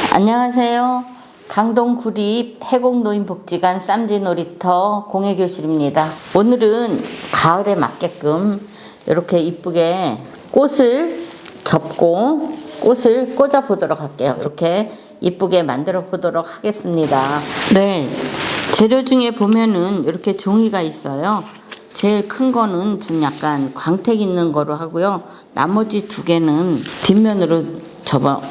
안녕하세요. 강동 구립 해공노인복지관 쌈지놀이터 공예교실입니다. 오늘은 가을에 맞게끔 이렇게 이쁘게 꽃을 접고 꽃을 꽂아 보도록 할게요. 이렇게 이쁘게 만들어 보도록 하겠습니다. 네, 재료 중에 보면은 이렇게 종이가 있어요. 제일 큰 거는 좀 약간 광택 있는 거로 하고요. 나머지 두 개는 뒷면으로 접어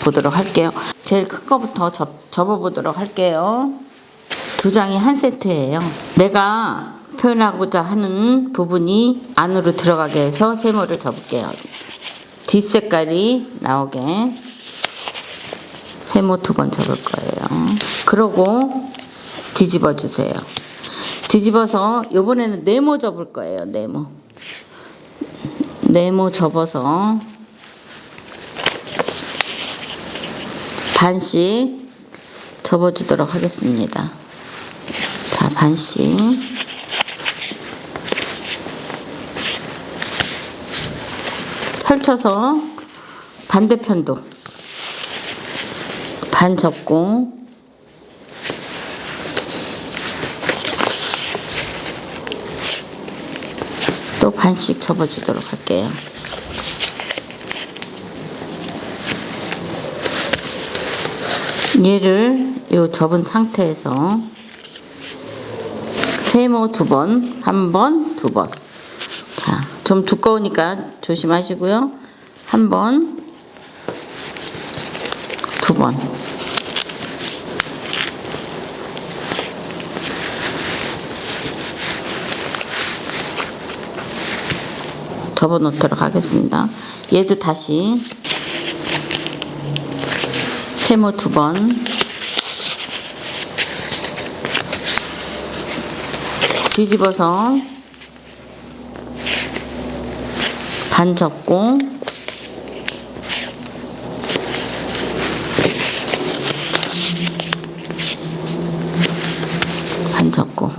보도록 할게요. 제일 큰 거부터 접어 보도록 할게요. 두 장이 한 세트예요. 내가 표현하고자 하는 부분이 안으로 들어가게 해서 세모를 접을게요. 뒷색깔이 나오게 세모 2번 접을 거예요. 그러고 뒤집어 주세요. 뒤집어서 이번에는 네모 접을 거예요. 네모 접어서 반씩 접어주도록 하겠습니다. 자, 반씩. 펼쳐서 반대편도 반 접고 또 반씩 접어주도록 할게요. 얘를 요 접은 상태에서 세모 2번, 1번, 2번. 자, 좀 두꺼우니까 조심하시고요. 1번, 2번. 접어 놓도록 하겠습니다. 얘도 다시 세모 2번 뒤집어서 반 접고 반 접고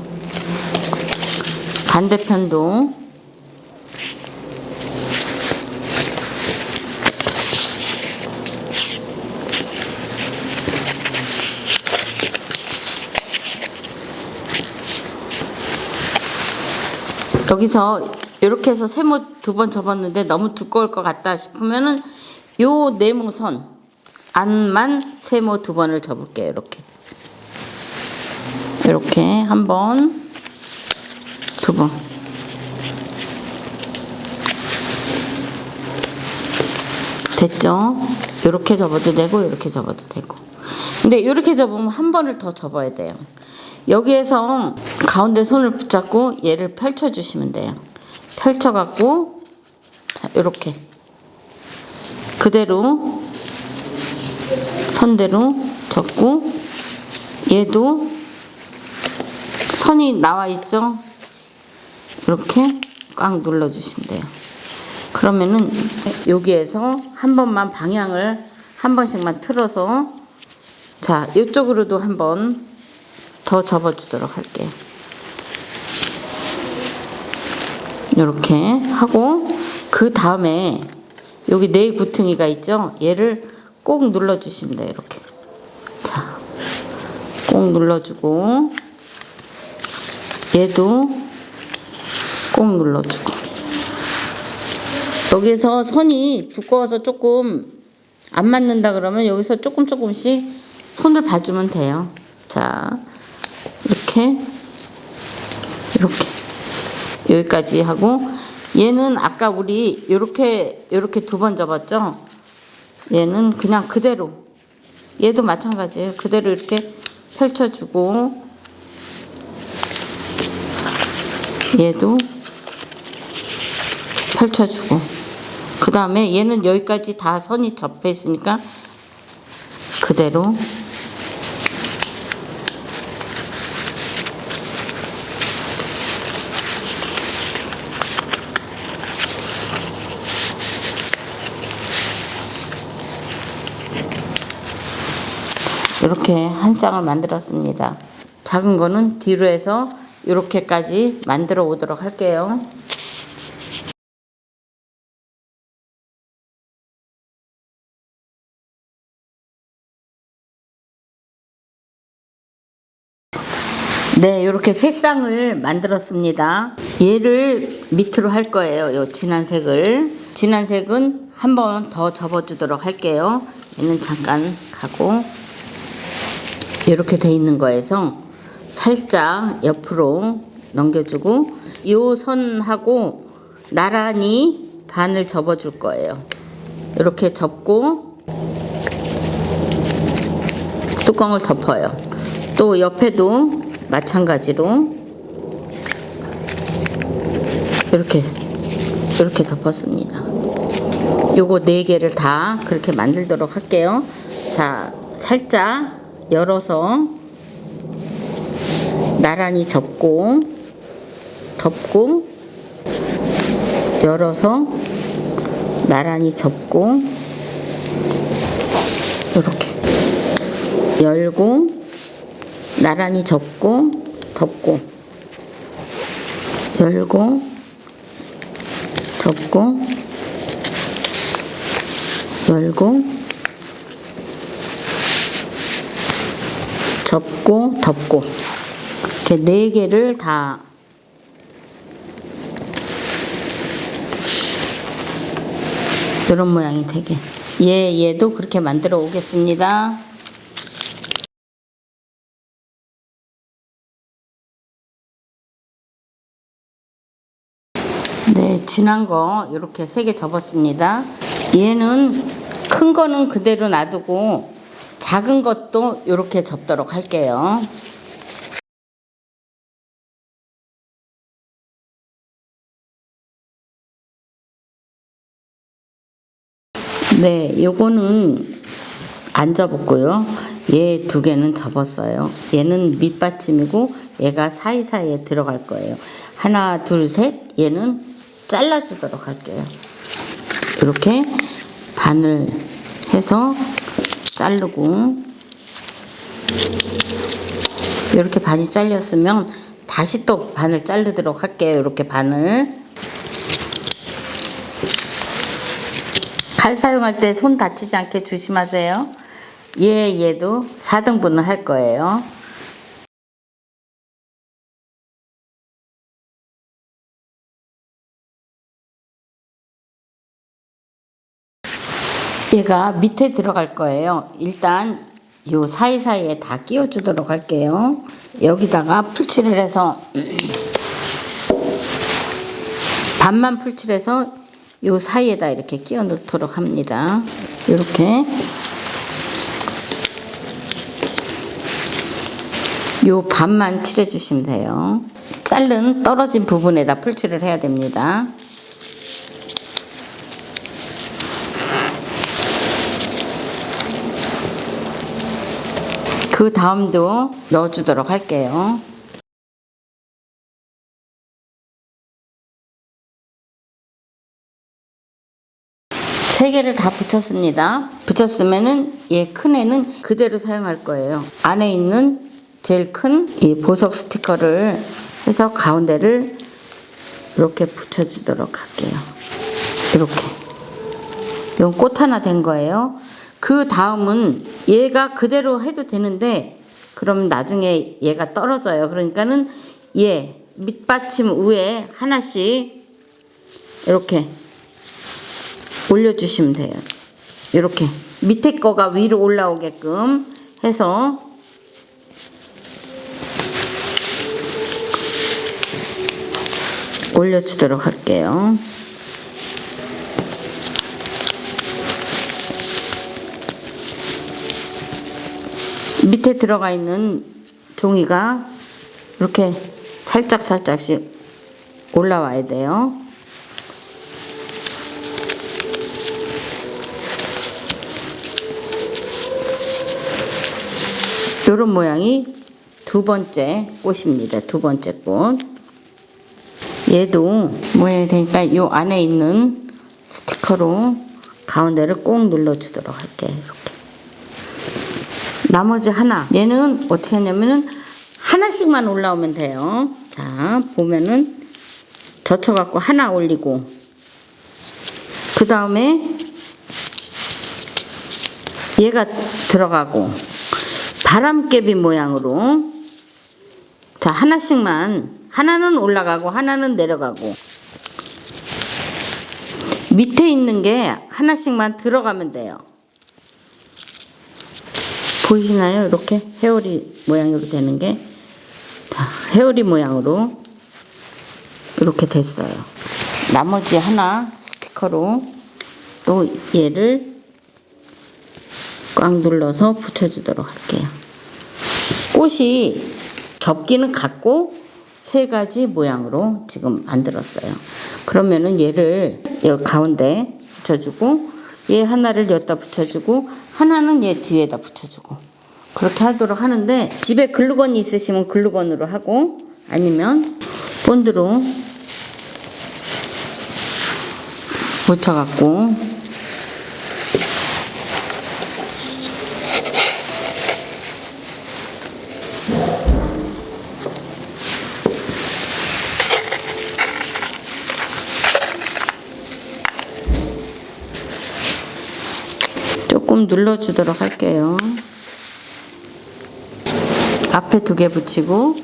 반대편도 여기서 이렇게 해서 세모 2번 접었는데 너무 두꺼울 것 같다 싶으면은 요 네모선 안만 세모 2번을 접을게요. 이렇게 1번, 2번. 됐죠? 이렇게 접어도 되고 이렇게 접어도 되고. 근데 이렇게 접으면 한 번을 더 접어야 돼요. 여기에서 가운데 손을 붙잡고 얘를 펼쳐 주시면 돼요. 펼쳐 갖고 이렇게 그대로 선대로 접고 얘도 선이 나와 있죠? 이렇게 꽉 눌러 주시면 돼요. 그러면은 여기에서 한 번만 방향을 한 번씩만 틀어서 자, 이쪽으로도 한번 더 접어주도록 할게요. 이렇게 하고 그 다음에 여기 네 구퉁이가 있죠? 얘를 꼭 눌러주시면 돼요. 이렇게. 자, 꼭 눌러주고 얘도 꼭 눌러주고 여기서 선이 두꺼워서 조금 안 맞는다 그러면 여기서 조금씩 손을 봐주면 돼요. 자, 이렇게 여기까지 하고 얘는 아까 우리 이렇게 2번 접었죠? 얘는 그냥 그대로 얘도 마찬가지예요. 그대로 이렇게 펼쳐주고 얘도 펼쳐주고 그 다음에 얘는 여기까지 다 선이 접혀 있으니까 그대로 이렇게 한 쌍을 만들었습니다. 작은 거는 뒤로 해서 이렇게까지 만들어 오도록 할게요. 네, 이렇게 세 쌍을 만들었습니다. 얘를 밑으로 할 거예요. 요 진한 색을. 진한 색은 한 번 더 접어주도록 할게요. 얘는 잠깐 가고 이렇게 돼 있는 거에서 살짝 옆으로 넘겨주고 요 선하고 나란히 반을 접어줄 거예요. 이렇게 접고 뚜껑을 덮어요. 또 옆에도 마찬가지로 이렇게 덮었습니다. 요거 4개를 다 그렇게 만들도록 할게요. 자, 살짝 열어서 나란히 접고 덮고 열어서 나란히 접고 이렇게 열고 나란히 접고 덮고 열고 접고 열고 접고 덮고 이렇게 4개를 다 이런 모양이 되게 얘도 그렇게 만들어 오겠습니다. 네, 진한 거 이렇게 3개 접었습니다. 얘는 큰 거는 그대로 놔두고 작은 것도 이렇게 접도록 할게요. 네, 요거는 안 접었고요. 얘 2개는 접었어요. 얘는 밑받침이고 얘가 사이사이에 들어갈 거예요. 하나, 둘, 셋. 얘는 잘라주도록 할게요. 이렇게 반을 해서 자르고 이렇게 반이 잘렸으면 다시 또 반을 자르도록 할게요. 이렇게 반을. 칼 사용할 때 손 다치지 않게 조심하세요. 얘도 4등분을 할 거예요. 얘가 밑에 들어갈 거예요. 일단 요 사이사이에 다 끼워주도록 할게요. 여기다가 풀칠을 해서 반만 풀칠해서 요 사이에다 이렇게 끼워 넣도록 합니다. 이렇게 요 반만 칠해 주시면 돼요. 자른 떨어진 부분에다 풀칠을 해야 됩니다. 그 다음도 넣어주도록 할게요. 세 개를 다 붙였습니다. 붙였으면은 얘 큰 애는 그대로 사용할 거예요. 안에 있는 제일 큰 이 보석 스티커를 해서 가운데를 이렇게 붙여주도록 할게요. 이렇게. 이건 꽃 하나 된 거예요. 그 다음은 얘가 그대로 해도 되는데 그럼 나중에 얘가 떨어져요. 그러니까는 얘 밑받침 위에 하나씩 이렇게 올려주시면 돼요. 이렇게 밑에 거가 위로 올라오게끔 해서 올려주도록 할게요. 밑에 들어가 있는 종이가 이렇게 살짝씩 올라와야 돼요. 이런 모양이 2번째 꽃입니다. 2번째 꽃. 얘도 모양이 되니까 요 안에 있는 스티커로 가운데를 꼭 눌러주도록 할게요. 이렇게. 나머지 하나. 얘는 어떻게 하냐면은 하나씩만 올라오면 돼요. 자, 보면은 젖혀갖고 하나 올리고, 그 다음에 얘가 들어가고, 바람개비 모양으로 자, 하나씩만, 하나는 올라가고 하나는 내려가고, 밑에 있는 게 하나씩만 들어가면 돼요. 보이시나요? 이렇게 회오리 모양으로 되는 게. 자, 회오리 모양으로 이렇게 됐어요. 나머지 하나 스티커로 또 얘를 꽉 눌러서 붙여주도록 할게요. 꽃이 접기는 같고 세 가지 모양으로 지금 만들었어요. 그러면은 얘를 여기 가운데 붙여주고, 얘 하나를 여기다 붙여주고, 하나는 얘 뒤에다 붙여주고, 그렇게 하도록 하는데, 집에 글루건이 있으시면 글루건으로 하고, 아니면 본드로 묻혀갖고 조금 눌러주도록 할게요. 앞에 2개 붙이고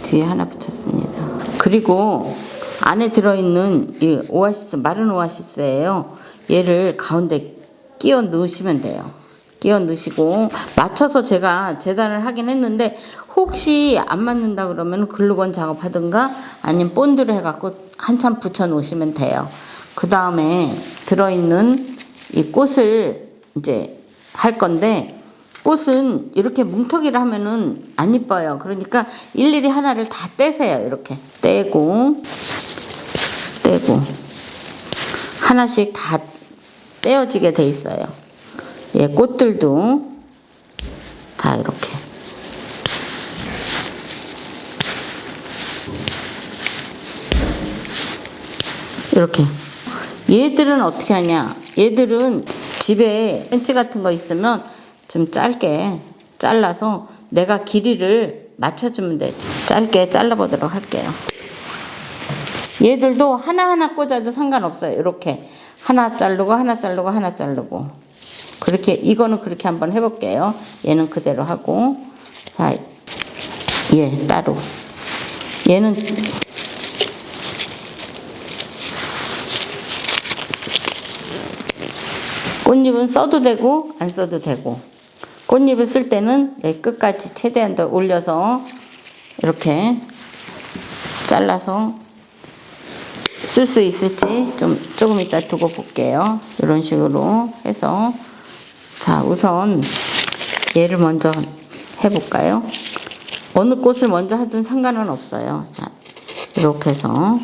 뒤에 하나 붙였습니다. 그리고 안에 들어있는 이 오아시스, 마른 오아시스예요. 얘를 가운데 끼워 넣으시면 돼요. 끼워 넣으시고, 맞춰서 제가 재단을 하긴 했는데 혹시 안 맞는다 그러면 글루건 작업하든가 아니면 본드를 해갖고 한참 붙여 놓으시면 돼요. 그 다음에 들어있는 이 꽃을 이제 할 건데, 꽃은 이렇게 뭉텅이를 하면은 안 이뻐요. 그러니까 일일이 하나를 다 떼세요. 이렇게 떼고 하나씩 다 떼어지게 돼 있어요. 예, 꽃들도 다 이렇게. 이렇게. 얘들은 어떻게 하냐? 얘들은 집에 펜치 같은 거 있으면 좀 짧게 잘라서 내가 길이를 맞춰주면 돼. 짧게 잘라보도록 할게요. 얘들도 하나하나 꽂아도 상관없어요. 이렇게 하나 자르고 하나 자르고 하나 자르고, 그렇게. 이거는 그렇게 한번 해볼게요. 얘는 그대로 하고, 자, 얘 따로. 얘는 꽃잎은 써도 되고 안 써도 되고, 꽃잎을 쓸 때는 여기 끝까지 최대한 더 올려서 이렇게 잘라서 쓸 수 있을지 조금 이따 두고 볼게요. 이런 식으로 해서, 자, 우선 얘를 먼저 해볼까요? 어느 꽃을 먼저 하든 상관은 없어요. 자, 이렇게 해서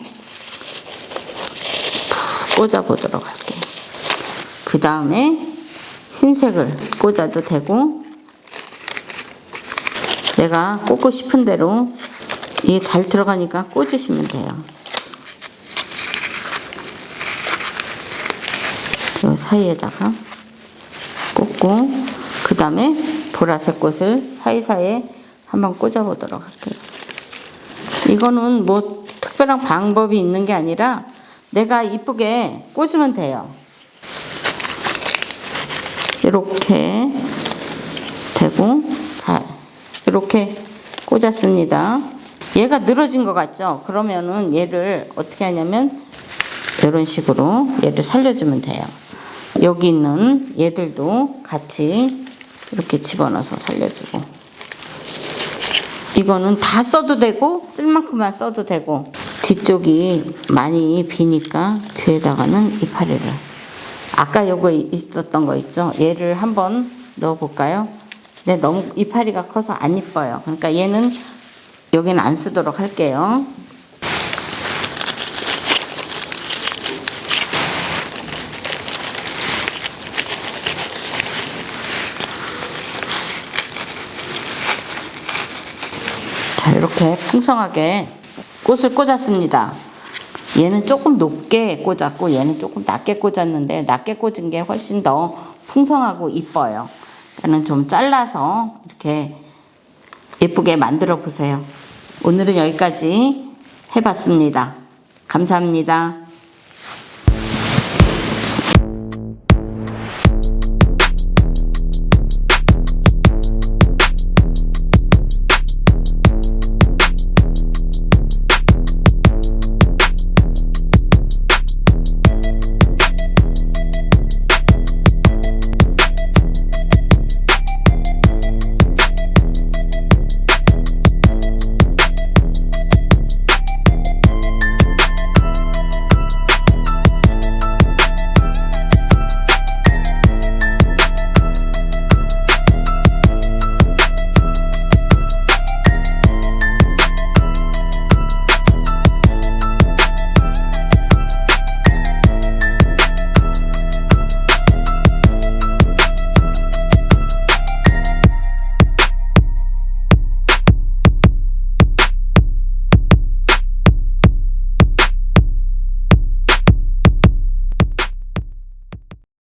꽂아 보도록 할게요. 그 다음에 흰색을 꽂아도 되고, 내가 꽂고 싶은 대로 이게 잘 들어가니까 꽂으시면 돼요. 이 사이에다가 꽂고, 그 다음에 보라색 꽃을 사이사이에 한번 꽂아 보도록 할게요. 이거는 뭐 특별한 방법이 있는 게 아니라 내가 이쁘게 꽂으면 돼요. 이렇게 되고, 자, 이렇게 꽂았습니다. 얘가 늘어진 것 같죠? 그러면은 얘를 어떻게 하냐면 이런 식으로 얘를 살려주면 돼요. 여기 있는 얘들도 같이 이렇게 집어넣어서 살려주고, 이거는 다 써도 되고 쓸 만큼만 써도 되고, 뒤쪽이 많이 비니까 뒤에다가는 이파리를, 아까 요거 있었던 거 있죠? 얘를 한번 넣어 볼까요? 근데 너무 이파리가 커서 안 이뻐요. 그러니까 얘는 여기는 안 쓰도록 할게요. 자, 이렇게 풍성하게 꽃을 꽂았습니다. 얘는 조금 높게 꽂았고 얘는 조금 낮게 꽂았는데, 낮게 꽂은 게 훨씬 더 풍성하고 이뻐요. 그러니까 좀 잘라서 이렇게 예쁘게 만들어 보세요. 오늘은 여기까지 해봤습니다. 감사합니다.